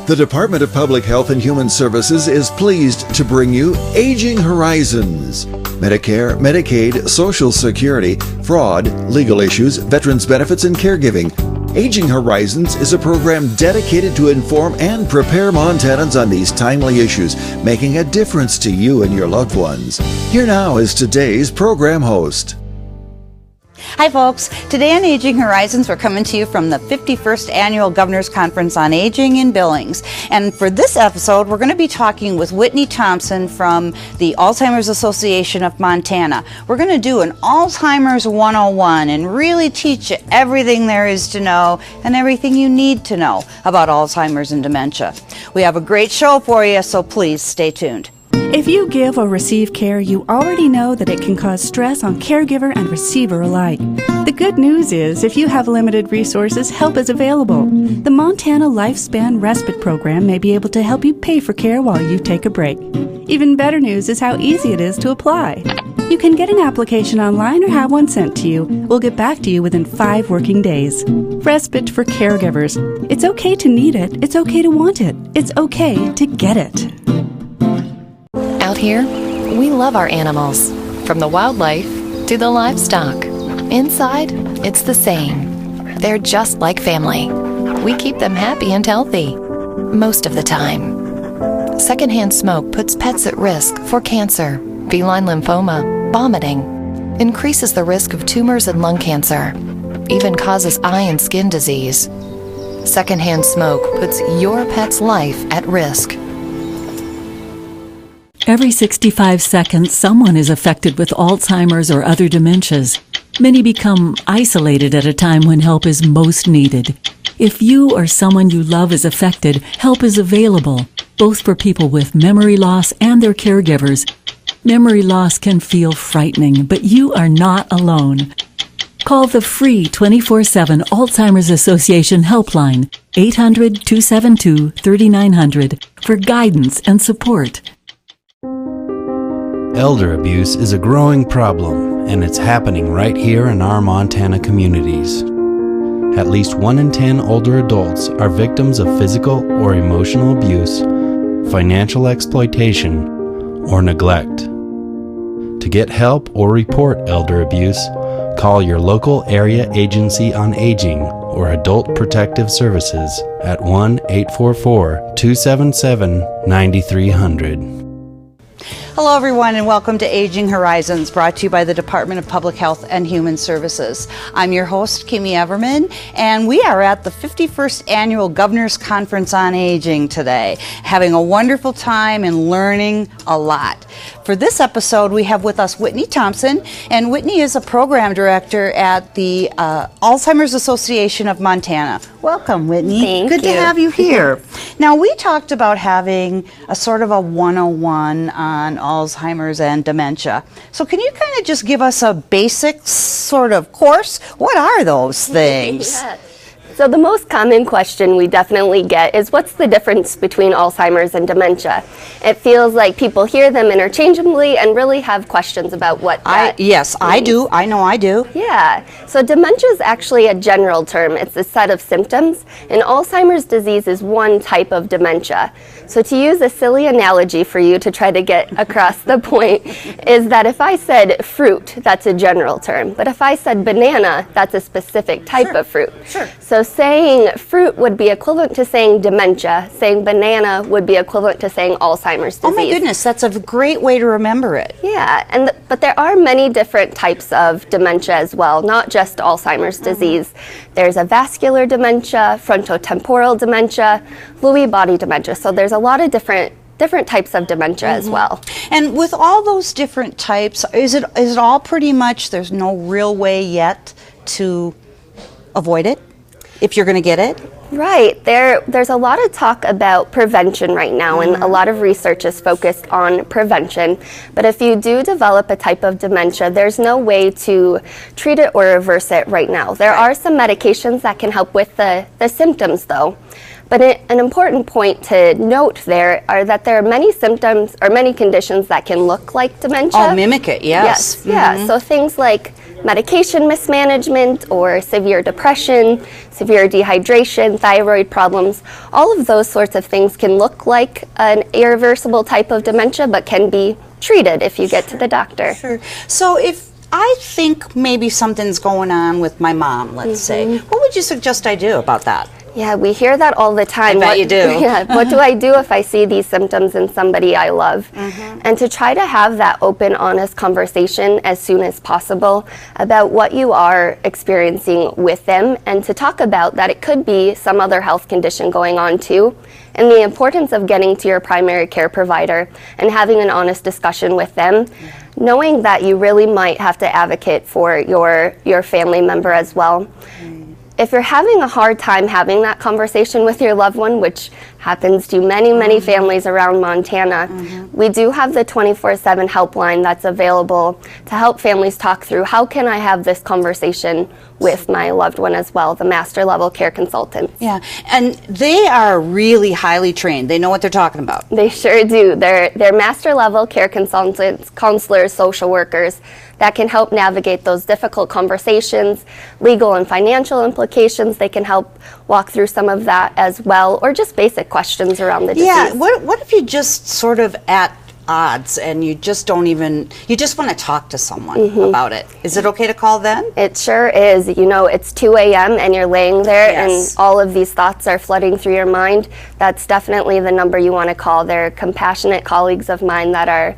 The Department of Public Health and Human Services is pleased to bring you Aging Horizons. Medicare, Medicaid, Social Security, fraud, legal issues, veterans benefits, and caregiving. Aging Horizons is a program dedicated to inform and prepare Montanans on these timely issues, making a difference to you and your loved ones. Here now is today's program host. Hi folks, today on Aging Horizons we're coming to you from the 51st Annual Governor's Conference on Aging in Billings. And for this episode we're going to be talking with Whitney Thompson from the Alzheimer's Association of Montana. We're going to do an Alzheimer's 101 and really teach you everything there is to know and everything you need to know about Alzheimer's and dementia. We have a great show for you, so please stay tuned. If you give or receive care, you already know that it can cause stress on caregiver and receiver alike. The good news is, if you have limited resources, help is available. The Montana Lifespan Respite Program may be able to help you pay for care while you take a break. Even better news is how easy it is to apply. You can get an application online or have one sent to you. We'll get back to you within 5 working days. Respite for caregivers. It's okay to need it. It's okay to want it. It's okay to get it. Out here, we love our animals, from the wildlife to the livestock. Inside, it's the same. They're just like family. We keep them happy and healthy, most of the time. Secondhand smoke puts pets at risk for cancer, feline lymphoma, vomiting, increases the risk of tumors and lung cancer, even causes eye and skin disease. Secondhand smoke puts your pet's life at risk. Every 65 seconds, someone is affected with Alzheimer's or other dementias. Many become isolated at a time when help is most needed. If you or someone you love is affected, help is available, both for people with memory loss and their caregivers. Memory loss can feel frightening, but you are not alone. Call the free 24/7 Alzheimer's Association helpline, 800-272-3900, for guidance and support. Elder abuse is a growing problem, and it's happening right here in our Montana communities. At least 1 in 10 older adults are victims of physical or emotional abuse, financial exploitation, or neglect. To get help or report elder abuse, call your local area agency on aging or Adult Protective Services at 1-844-277-9300. Hello everyone and welcome to Aging Horizons, brought to you by the Department of Public Health and Human Services. I'm your host, Kimmy Everman, and we are at the 51st Annual Governor's Conference on Aging today, having a wonderful time and learning a lot. For this episode, we have with us Whitney Thompson, and Whitney is a program director at the Alzheimer's Association of Montana. Welcome, Whitney. Thank Good you. to have you here. Now, we talked about having a sort of a 101 on Alzheimer's and dementia. So can you kind of just give us a basic sort of course? What are those things? Yeah. So the most common question we definitely get is, what's the difference between Alzheimer's and dementia? It feels like people hear them interchangeably and really have questions about what that Yes, means. I do. I know I do. Yeah. So dementia is actually a general term. It's a set of symptoms, and Alzheimer's disease is one type of dementia. So to use a silly analogy for you to try to get across the point is that if I said fruit, that's a general term. But if I said banana, that's a specific type of fruit. Sure. So saying fruit would be equivalent to saying dementia. Saying banana would be equivalent to saying Alzheimer's disease. Oh my goodness, that's a great way to remember it. Yeah, but there are many different types of dementia as well, not just Alzheimer's disease. There's a vascular dementia, frontotemporal dementia, Lewy body dementia. So there's a lot of different types of dementia as well. And with all those different types, is it all pretty much, there's no real way yet to avoid it if you're going to get it? Right. There's a lot of talk about prevention right now, and a lot of research is focused on prevention. But if you do develop a type of dementia, there's no way to treat it or reverse it right now. There are some medications that can help with the symptoms, though. But an important point to note there are that there are many symptoms or many conditions that can look like dementia. Oh, mimic it, yes. Yeah. So things like medication mismanagement or severe depression, severe dehydration, thyroid problems, all of those sorts of things can look like an irreversible type of dementia, but can be treated if you get to the doctor. Sure. So if I think maybe something's going on with my mom, let's say, what would you suggest I do about that? Yeah, we hear that all the time. I bet you do. Yeah, what do I do if I see these symptoms in somebody I love? And to try to have that open, honest conversation as soon as possible about what you are experiencing with them, and to talk about that it could be some other health condition going on too, and the importance of getting to your primary care provider and having an honest discussion with them, knowing that you really might have to advocate for your family member as well. If you're having a hard time having that conversation with your loved one, which happens to many families around Montana, we do have the 24/7 helpline that's available to help families talk through how can I have this conversation with my loved one as well, the master level care consultants. Yeah, and they are really highly trained. They know what they're talking about. They sure do. They're master level care consultants, counselors, social workers that can help navigate those difficult conversations, legal and financial implications. They can help walk through some of that as well, or just basic questions around the disease. Yeah, what if you just sort of at odds and you just want to talk to someone about it? Is it okay to call then? It sure is. You know, it's 2 a.m. and you're laying there and all of these thoughts are flooding through your mind. That's definitely the number you want to call. They're compassionate colleagues of mine that are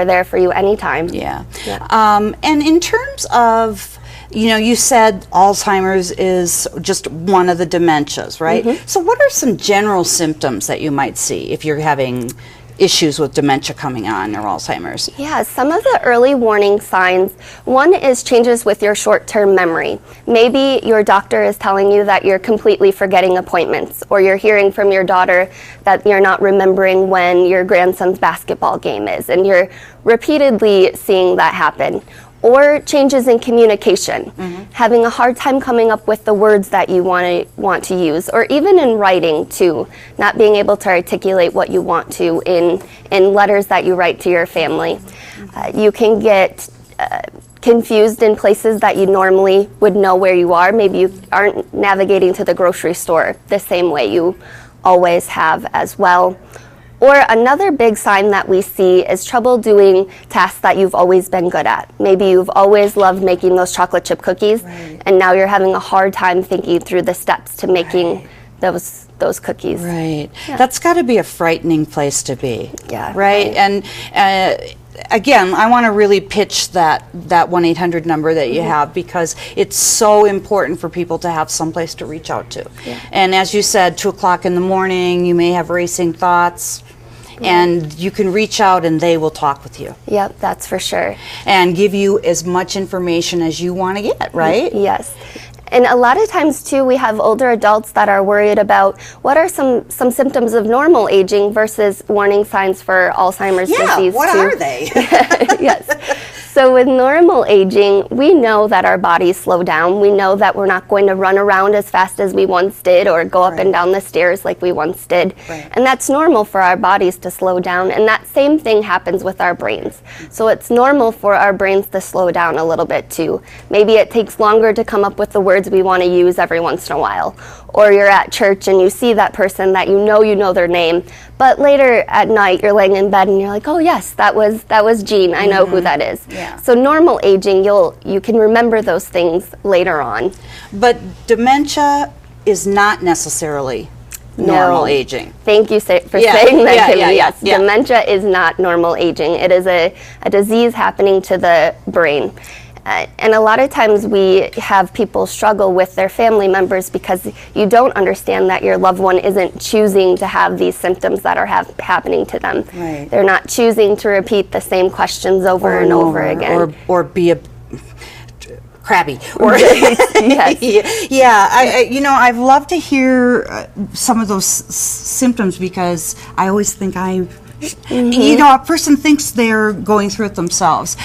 there for you anytime. Yeah. And in terms of, you said Alzheimer's is just one of the dementias, right? So what are some general symptoms that you might see if you're having issues with dementia coming on or Alzheimer's? Yeah, some of the early warning signs. One is changes with your short-term memory. Maybe your doctor is telling you that you're completely forgetting appointments, or you're hearing from your daughter that you're not remembering when your grandson's basketball game is, and you're repeatedly seeing that happen. Or changes in communication, having a hard time coming up with the words that you want to use, or even in writing too, not being able to articulate what you want to in letters that you write to your family. You can get confused in places that you normally would know where you are. Maybe you aren't navigating to the grocery store the same way you always have as well. Or another big sign that we see is trouble doing tasks that you've always been good at. Maybe you've always loved making those chocolate chip cookies, and now you're having a hard time thinking through the steps to making those cookies. Right. Yeah. That's got to be a frightening place to be. Yeah. Right. And again, I want to really pitch that 1-800 number that you have, because it's so important for people to have someplace to reach out to. Yeah. And as you said, 2 o'clock in the morning, you may have racing thoughts. And you can reach out and they will talk with you. Yep, that's for sure. And give you as much information as you want to get, right? Yes. And a lot of times too, we have older adults that are worried about what are some symptoms of normal aging versus warning signs for Alzheimer's disease. Yeah, what are they? Yes. So with normal aging, we know that our bodies slow down. We know that we're not going to run around as fast as we once did, or go up and down the stairs like we once did. Right. And that's normal for our bodies to slow down. And that same thing happens with our brains. So it's normal for our brains to slow down a little bit too. Maybe it takes longer to come up with the words we want to use every once in a while. Or you're at church and you see that person that you know their name, but later at night you're laying in bed and you're like, oh yes, that was Jean. I know who that is. Yeah. So normal aging, you can remember those things later on. But dementia is not necessarily normal aging. Thank you for saying that, Kimmy. Yes, dementia is not normal aging. It is a disease happening to the brain. And a lot of times we have people struggle with their family members because you don't understand that your loved one isn't choosing to have these symptoms that are happening to them. Right. They're not choosing to repeat the same questions over and over again. Or be a crabby. Or Yes. Yeah, I've loved to hear some of those symptoms, because I always think I You know, a person thinks they're going through it themselves.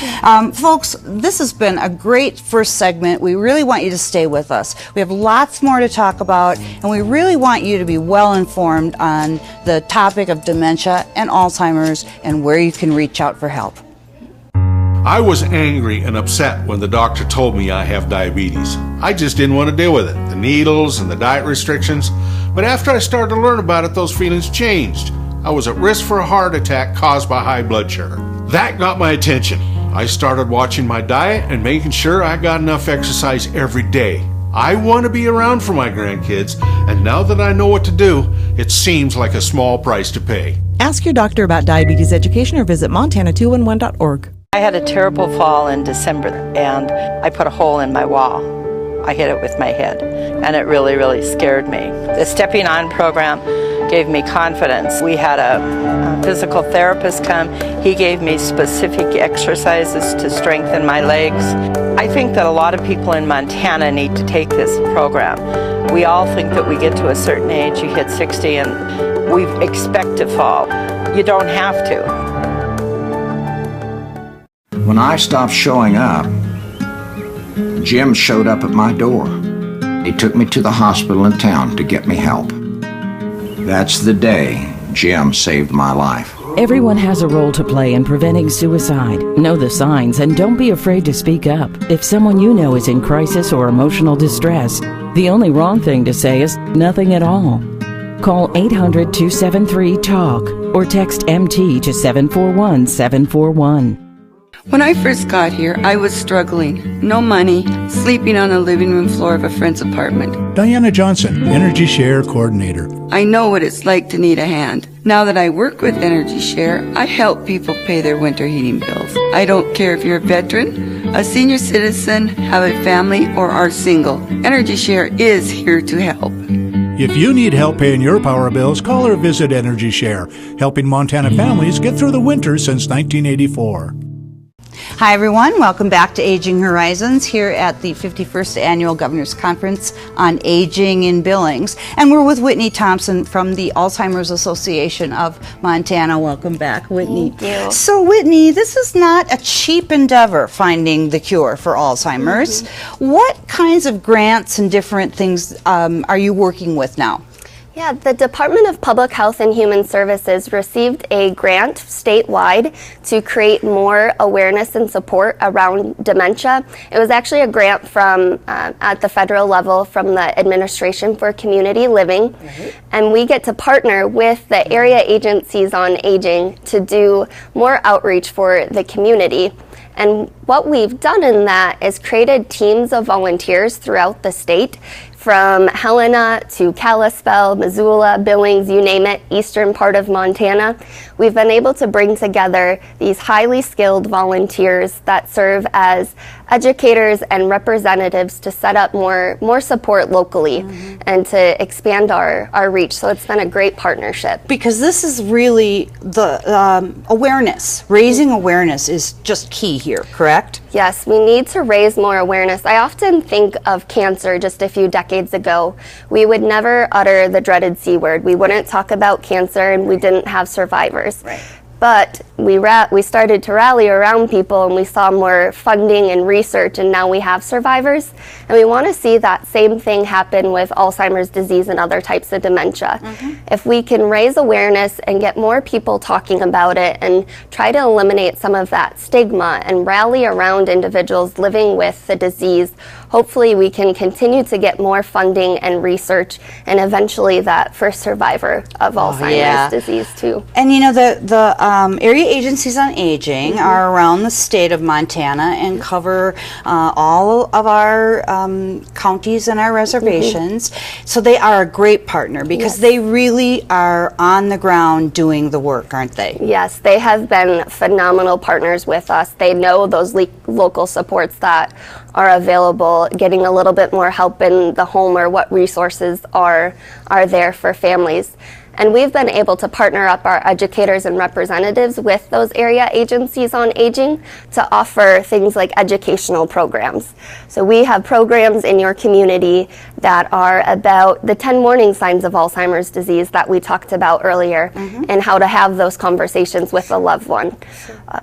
Folks, this has been a great first segment. We really want you to stay with us. We have lots more to talk about, and we really want you to be well informed on the topic of dementia and Alzheimer's and where you can reach out for help. I was angry and upset when the doctor told me I have diabetes. I just didn't want to deal with it, the needles and the diet restrictions. But after I started to learn about it, those feelings changed. I was at risk for a heart attack caused by high blood sugar. That got my attention. I started watching my diet and making sure I got enough exercise every day. I want to be around for my grandkids, and now that I know what to do, it seems like a small price to pay. Ask your doctor about diabetes education or visit montana211.org. I had a terrible fall in December, and I put a hole in my wall. I hit it with my head, and it really, really scared me. The Stepping On program gave me confidence. We had a physical therapist come. He gave me specific exercises to strengthen my legs. I think that a lot of people in Montana need to take this program. We all think that we get to a certain age, you hit 60, and we expect to fall. You don't have to. When I stopped showing up, Jim showed up at my door. He took me to the hospital in town to get me help. That's the day Jim saved my life. Everyone has a role to play in preventing suicide. Know the signs and don't be afraid to speak up. If someone you know is in crisis or emotional distress, the only wrong thing to say is nothing at all. Call 800-273-TALK or text MT to 741-741. When I first got here, I was struggling. No money, sleeping on the living room floor of a friend's apartment. Diana Johnson, Energy Share Coordinator. I know what it's like to need a hand. Now that I work with Energy Share, I help people pay their winter heating bills. I don't care if you're a veteran, a senior citizen, have a family, or are single. Energy Share is here to help. If you need help paying your power bills, call or visit Energy Share, helping Montana families get through the winter since 1984. Hi everyone, welcome back to Aging Horizons here at the 51st Annual Governor's Conference on Aging in Billings. And we're with Whitney Thompson from the Alzheimer's Association of Montana. Welcome back, Whitney. Thank you. So Whitney, this is not a cheap endeavor, finding the cure for Alzheimer's. What kinds of grants and different things are you working with now? Yeah, the Department of Public Health and Human Services received a grant statewide to create more awareness and support around dementia. It was actually a grant from at the federal level from the Administration for Community Living, and we get to partner with the area agencies on aging to do more outreach for the community. And what we've done in that is created teams of volunteers throughout the state, from Helena to Kalispell, Missoula, Billings, you name it, eastern part of Montana. We've been able to bring together these highly skilled volunteers that serve as educators and representatives to set up more support locally and to expand our reach. So it's been a great partnership. Because this is really the awareness. Raising awareness is just key here, correct? Yes, we need to raise more awareness. I often think of cancer just a few decades ago. We would never utter the dreaded C word. We wouldn't talk about cancer and we didn't have survivors. Right. But we started to rally around people and we saw more funding and research, and now we have survivors. And we want to see that same thing happen with Alzheimer's disease and other types of dementia. If we can raise awareness and get more people talking about it and try to eliminate some of that stigma and rally around individuals living with the disease, hopefully we can continue to get more funding and research and eventually that first survivor of Alzheimer's disease too. And you know, the area agencies on aging are around the state of Montana and cover all of our counties and our reservations. So they are a great partner because they really are on the ground doing the work, aren't they? Yes, they have been phenomenal partners with us. They know those local supports that are available, getting a little bit more help in the home, or what resources are there for families. And we've been able to partner up our educators and representatives with those area agencies on aging to offer things like educational programs. So we have programs in your community that are about the 10 warning signs of Alzheimer's disease that we talked about earlier, and how to have those conversations with a loved one.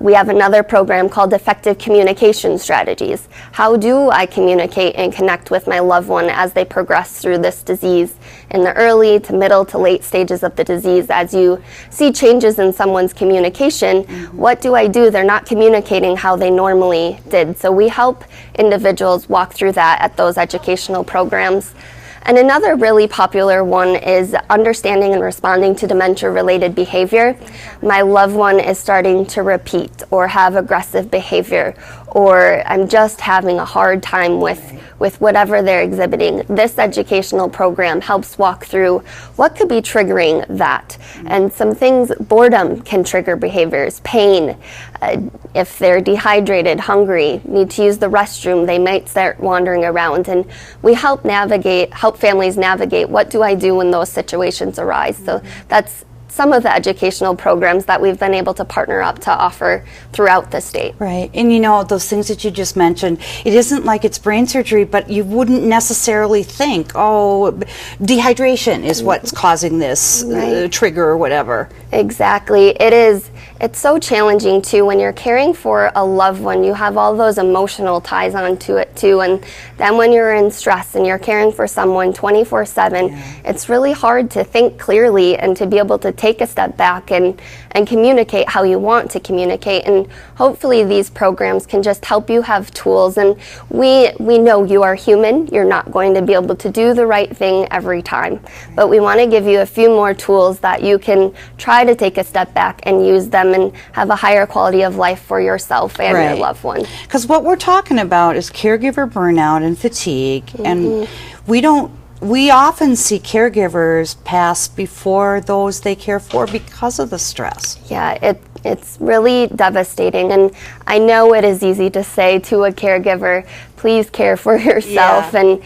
We have another program called Effective Communication Strategies. How do I communicate and connect with my loved one as they progress through this disease in the early to middle to late stages of the disease? As you see changes in someone's communication, what do I do? They're not communicating how they normally did. So we help individuals walk through that at those educational programs. And another really popular one is understanding and responding to dementia-related behavior. My loved one is starting to repeat or have aggressive behavior, or I'm just having a hard time with whatever they're exhibiting. This educational program helps walk through what could be triggering that. And some things, boredom can trigger behaviors, pain. If they're dehydrated, hungry, need to use the restroom, they might start wandering around. And we help families navigate, what do I do when those situations arise? So that's some of the educational programs that we've been able to partner up to offer throughout the state. Right. And you know, those things that you just mentioned, it isn't like it's brain surgery, but you wouldn't necessarily think, oh, dehydration is what's causing this trigger or whatever. Exactly. It is. It's so challenging too when you're caring for a loved one. You have all those emotional ties onto it too, and then when you're in stress and you're caring for someone 24/7, it's really hard to think clearly and to be able to take a step back and communicate how you want to communicate. And hopefully these programs can just help you have tools. And we know you are human. You're not going to be able to do the right thing every time, but we want to give you a few more tools that you can try to take a step back and use them and have a higher quality of life for yourself and your loved one. Because what we're talking about is caregiver burnout and fatigue, and we often see caregivers pass before those they care for because of the stress. Yeah, it's really devastating, and I know it is easy to say to a caregiver, please care for yourself, and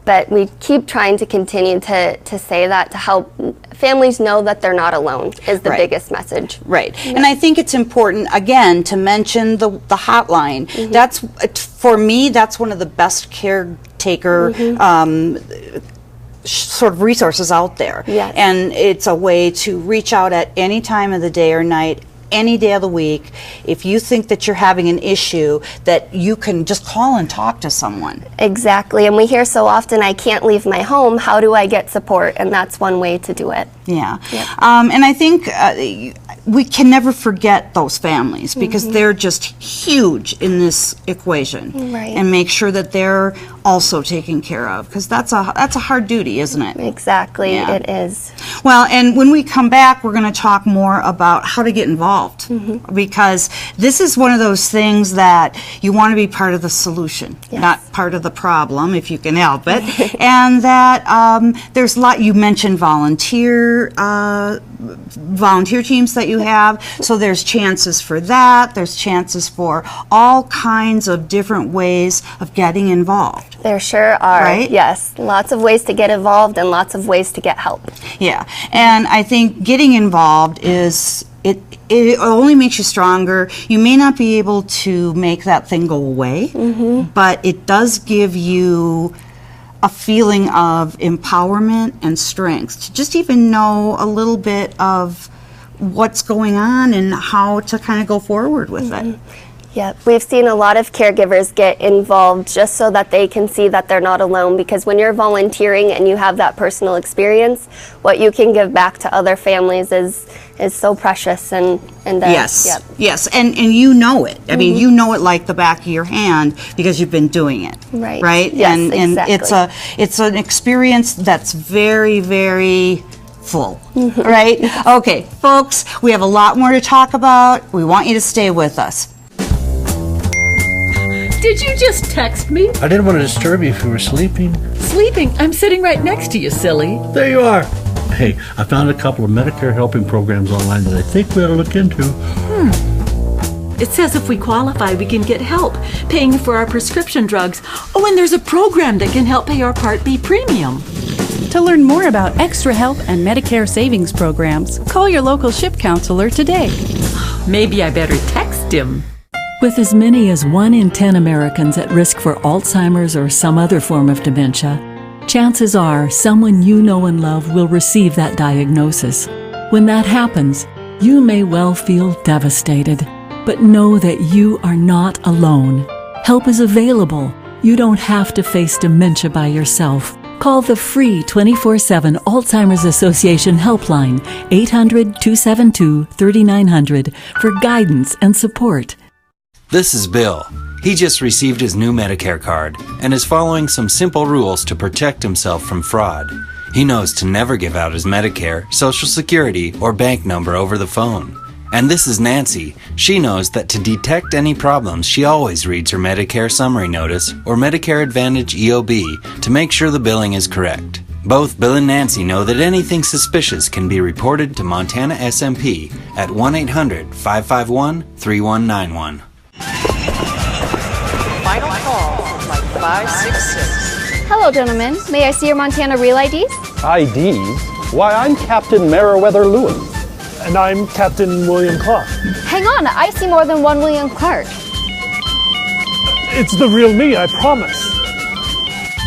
but we keep trying to continue to say that to help families know that they're not alone is the biggest message. Right. Yeah. And I think it's important, again, to mention the hotline. That's, for me, that's one of the best caretaker sort of resources out there. Yes. And it's a way to reach out at any time of the day or night, any day of the week. If you think that you're having an issue, that you can just call and talk to someone. Exactly. And we hear so often, I can't leave my home. How do I get support? And that's one way to do it. Yeah. And I think we can never forget those families, because they're just huge in this equation. Right. And make sure that they're also taken care of, because that's a hard duty, isn't it? Exactly. Yeah. It is. Well, and when we come back, we're going to talk more about how to get involved, because this is one of those things that you want to be part of the solution, not part of the problem, if you can help it. And that there's a lot. You mentioned volunteer teams that you have, so there's chances for that. There's chances for all kinds of different ways of getting involved. There sure are. Right? Yes, lots of ways to get involved and lots of ways to get help. Yeah, and I think getting involved is, it only makes you stronger. You may not be able to make that thing go away, but it does give you a feeling of empowerment and strength to just even know a little bit of what's going on and how to kind of go forward with it. Yeah, we've seen a lot of caregivers get involved just so that they can see that they're not alone, because when you're volunteering and you have that personal experience, what you can give back to other families is so precious. And yes, and you know it. I mean, you know it like the back of your hand because you've been doing it. Right? Yes, and exactly. it's an experience that's very, very full. Right? Okay, folks, we have a lot more to talk about. We want you to stay with us. Did you just text me? I didn't want to disturb you if you were sleeping. Sleeping? I'm sitting right next to you, silly. There you are. Hey, I found a couple of Medicare helping programs online that I think we ought to look into. It says if we qualify, we can get help paying for our prescription drugs. Oh, and there's a program that can help pay our Part B premium. To learn more about extra help and Medicare savings programs, call your local SHIP counselor today. Maybe I better text him. With as many as 1 in 10 Americans at risk for Alzheimer's or some other form of dementia, chances are someone you know and love will receive that diagnosis. When that happens, you may well feel devastated, but know that you are not alone. Help is available. You don't have to face dementia by yourself. Call the free 24/7 Alzheimer's Association helpline, 800-272-3900, for guidance and support. This is Bill. He just received his new Medicare card and is following some simple rules to protect himself from fraud. He knows to never give out his Medicare, Social Security, or bank number over the phone. And this is Nancy. She knows that to detect any problems, she always reads her Medicare summary notice or Medicare Advantage EOB to make sure the billing is correct. Both Bill and Nancy know that anything suspicious can be reported to Montana SMP at 1-800-551-3191. Final call from like 566. Hello, gentlemen. May I see your Montana Real IDs? IDs? Why, I'm Captain Meriwether Lewis. And I'm Captain William Clark. Hang on, I see more than one William Clark. It's the real me, I promise.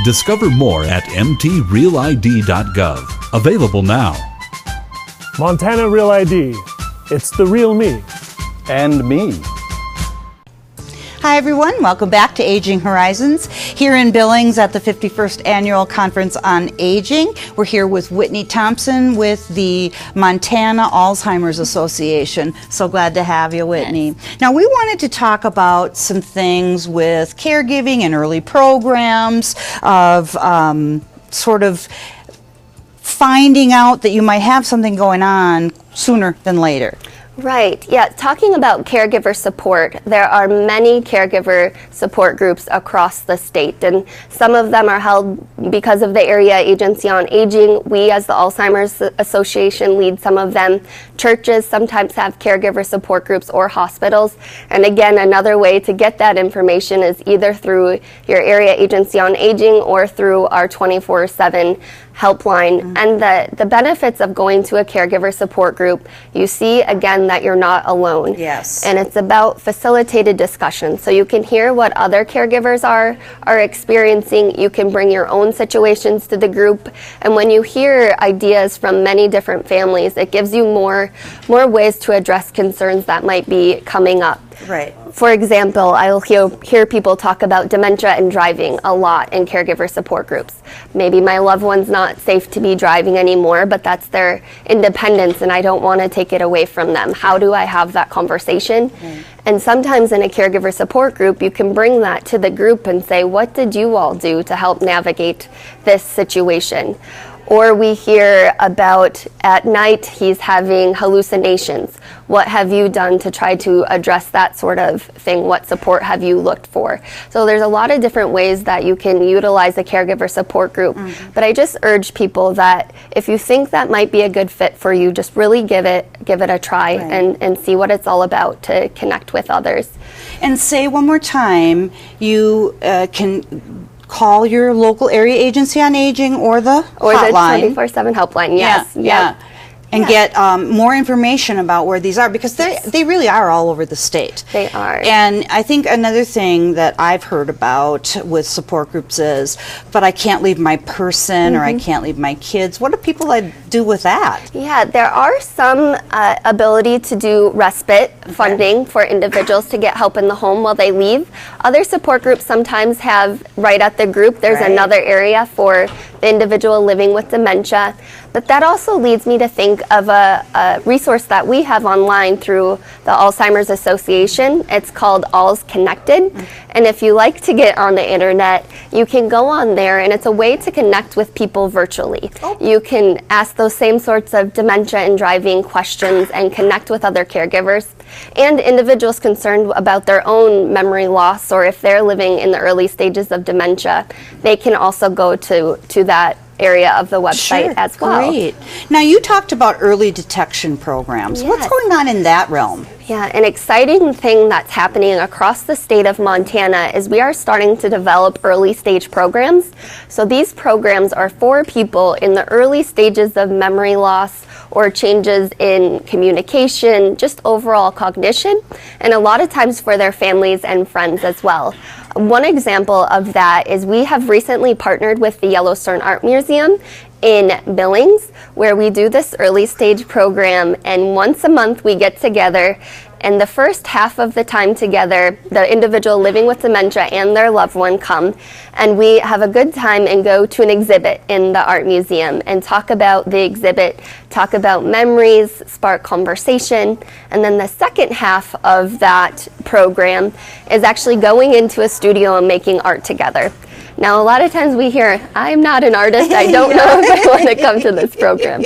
Discover more at mtrealid.gov. Available now. Montana Real ID. It's the real me. And me. Hi everyone, welcome back to Aging Horizons here in Billings at the 51st Annual Conference on Aging. We're here with Whitney Thompson with the Montana Alzheimer's Association. So glad to have you, Whitney. Now we wanted to talk about some things with caregiving and early programs of sort of finding out that you might have something going on sooner than later. Right. Yeah. Talking about caregiver support, there are many caregiver support groups across the state, and some of them are held because of the Area Agency on Aging. We, as the Alzheimer's Association, lead some of them. Churches sometimes have caregiver support groups or hospitals. And again, another way to get that information is either through your Area Agency on Aging or through our 24/7 helpline. And the benefits of going to a caregiver support group, you see again that you're not alone. Yes. And it's about facilitated discussion. So you can hear what other caregivers are experiencing. You can bring your own situations to the group. And when you hear ideas from many different families, it gives you more ways to address concerns that might be coming up. Right. For example, I'll hear people talk about dementia and driving a lot in caregiver support groups. Maybe my loved one's not safe to be driving anymore, but that's their independence and I don't want to take it away from them. How do I have that conversation? And sometimes in a caregiver support group, you can bring that to the group and say, what did you all do to help navigate this situation? Or we hear about at night he's having hallucinations. What have you done to try to address that sort of thing? What support have you looked for? So there's a lot of different ways that you can utilize a caregiver support group. But I just urge people that if you think that might be a good fit for you, just really give it a try and see what it's all about to connect with others. And say one more time, you can call your local Area Agency on Aging or the hotline. The 24/7 helpline, yes. Yeah. And get more information about where these are, because they really are all over the state. They are. And I think another thing that I've heard about with support groups is, but I can't leave my person or I can't leave my kids. What do people do with that? Yeah, there are some ability to do respite funding for individuals to get help in the home while they leave. Other support groups sometimes have right at the group, there's another area for the individual living with dementia. But that also leads me to think of a resource that we have online through the Alzheimer's Association. It's called Alz Connected. And if you like to get on the internet, you can go on there, and it's a way to connect with people virtually. You can ask those same sorts of dementia and driving questions and connect with other caregivers and individuals concerned about their own memory loss, or if they're living in the early stages of dementia, they can also go to that area of the website as well. Great. Now, you talked about early detection programs. Yes. What's going on in that realm? Yeah, an exciting thing that's happening across the state of Montana is we are starting to develop early stage programs. So these programs are for people in the early stages of memory loss or changes in communication, just overall cognition, and a lot of times for their families and friends as well. One example of that is we have recently partnered with the Yellowstone Art Museum in Billings, where we do this early stage program, and once a month we get together, and the first half of the time together, the individual living with dementia and their loved one come, and we have a good time and go to an exhibit in the art museum and talk about the exhibit, talk about memories, spark conversation, and then the second half of that program is actually going into a studio and making art together. Now, a lot of times we hear, I'm not an artist, I don't know if I want to come to this program.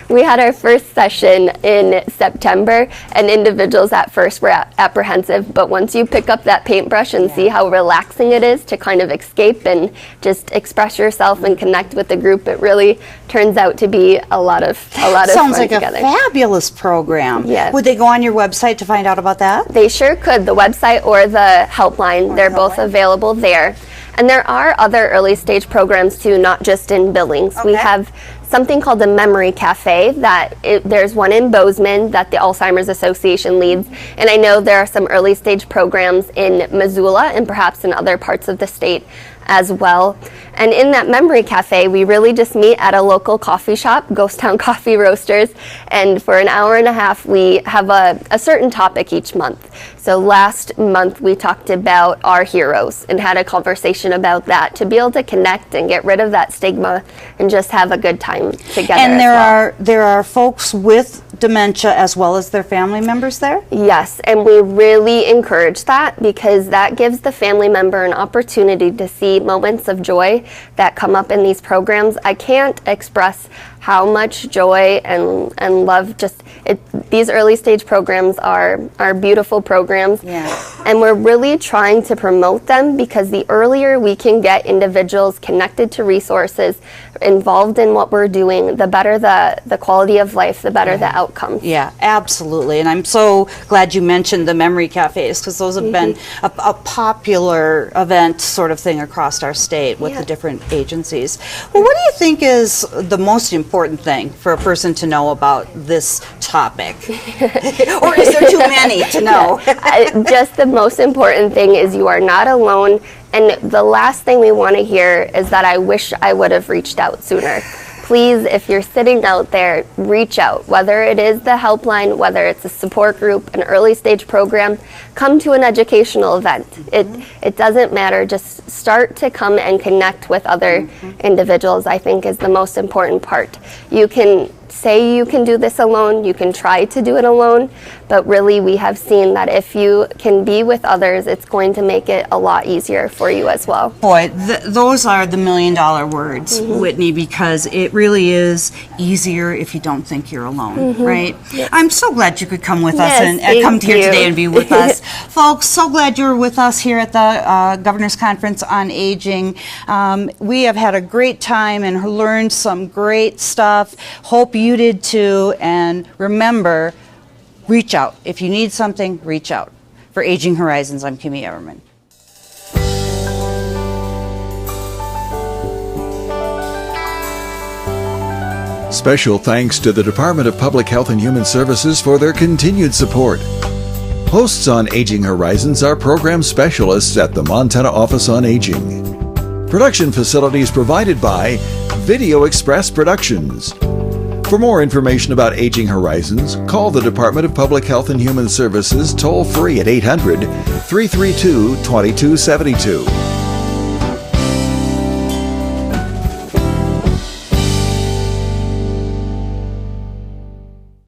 We had our first session in September, and individuals at first were apprehensive, but once you pick up that paintbrush and see how relaxing it is to kind of escape and just express yourself and connect with the group, it really turns out to be a lot of fun Sounds like together. a fabulous program. Yeah. Would they go on your website to find out about that? They sure could. The website or the helpline, they're both available there. And there are other early stage programs too, not just in Billings. We have something called the Memory Cafe there's one in Bozeman that the Alzheimer's Association leads. And I know there are some early stage programs in Missoula and perhaps in other parts of the state as well. And in that Memory Cafe, we really just meet at a local coffee shop, Ghost Town Coffee Roasters, and for an hour and a half, we have a certain topic each month. So last month, we talked about our heroes and had a conversation about that to be able to connect and get rid of that stigma and just have a good time together. And there are folks with dementia as well as their family members there? Yes, and we really encourage that because that gives the family member an opportunity to see moments of joy that come up in these programs. I can't express how much joy and love these early stage programs are beautiful programs. Yeah. And we're really trying to promote them because the earlier we can get individuals connected to resources, involved in what we're doing, the better the quality of life, the better the outcomes. Yeah, absolutely. And I'm so glad you mentioned the memory cafes because those have been a popular event sort of thing across our state with the different agencies. Well, what do you think is the most important thing for a person to know about this topic? Or is there too many to know? Just the most important thing is you are not alone. And the last thing we want to hear is that I wish I would have reached out sooner. Please, if you're sitting out there, reach out. Whether it is the helpline, whether it's a support group, an early stage program, come to an educational event. It doesn't matter. Just start to come and connect with other individuals, I think, is the most important part. You can say you can do this alone, you can try to do it alone, but really we have seen that if you can be with others, it's going to make it a lot easier for you as well. Boy, those are the $1 million words, Whitney, because it really is easier if you don't think you're alone, right? Yes. I'm so glad you could come with us Yes, and come thank here you. today and be with us. Folks, so glad you're with us here at the Governor's Conference on Aging. We have had a great time and learned some great stuff. Hope you did too. And remember, reach out. If you need something, reach out. For Aging Horizons, I'm Kimmy Everman. Special thanks to the Department of Public Health and Human Services for their continued support. Hosts on Aging Horizons are program specialists at the Montana Office on Aging. Production facilities provided by Video Express Productions. For more information about Aging Horizons, call the Department of Public Health and Human Services toll-free at 800-332-2272.